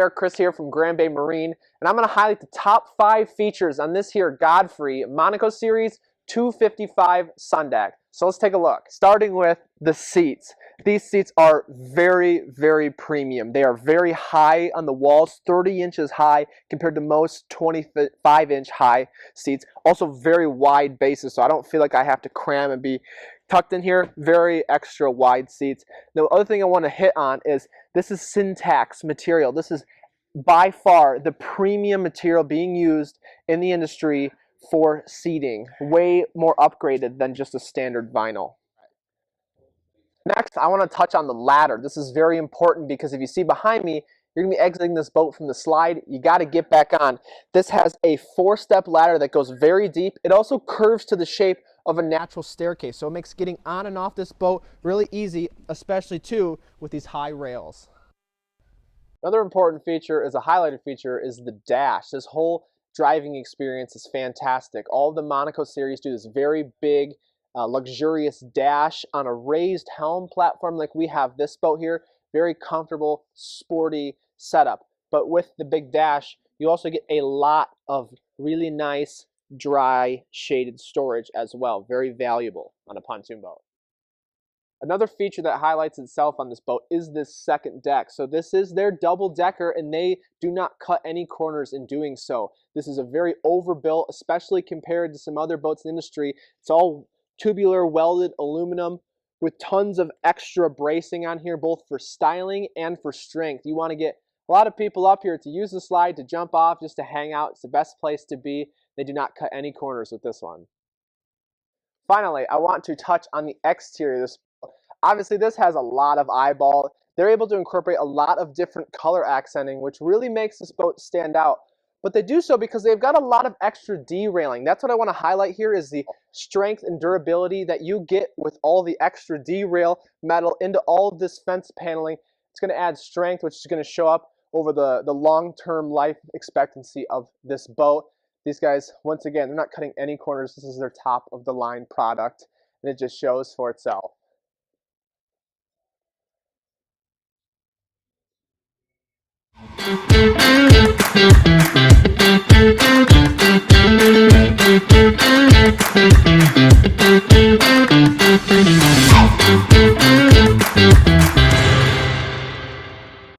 there, Chris here from Grand Bay Marine, and I'm going to highlight the top 5 features on this here Godfrey Monaco Series 255 Sundeck. So let's take a look. Starting with the seats. These seats are very, very premium. They are very high on the walls, 30 inches high compared to most 25-inch high seats. Also very wide bases, so I don't feel like I have to cram and be tucked in here. Very extra wide seats. The other thing I want to hit on is this is syntax material. This is by far the premium material being used in the industry for seating. Way more upgraded than just a standard vinyl. Next, I want to touch on the ladder. This is very important because if you see behind me, you're going to be exiting this boat from the slide. You got to get back on. This has a 4-step ladder that goes very deep. It also curves to the shape of a natural staircase, so it makes getting on and off this boat really easy, especially too with these high rails. Another important feature, is a highlighted feature, is the dash. This whole driving experience is fantastic. All of the Monaco series do this very big, luxurious dash on a raised helm platform like we have this boat here. Very comfortable, sporty setup. But with the big dash, you also get a lot of really nice, dry, shaded storage as well. Very valuable on a pontoon boat. Another feature that highlights itself on this boat is this second deck. So this is their double decker, and they do not cut any corners in doing so. This is a very overbuilt, especially compared to some other boats in the industry. It's all tubular welded aluminum with tons of extra bracing on here, both for styling and for strength. You want to get a lot of people up here to use the slide, to jump off, just to hang out. It's the best place to be. They do not cut any corners with this one. Finally, I want to touch on the exterior of this boat. Obviously, this has a lot of eyeball. They're able to incorporate a lot of different color accenting, which really makes this boat stand out. But they do so because they've got a lot of extra derailing. That's what I want to highlight here, is the strength and durability that you get with all the extra derail metal into all of this fence paneling. It's going to add strength, which is going to show up over the long-term life expectancy of this boat. These guys, once again, they're not cutting any corners. This is their top-of-the-line product, and it just shows for itself.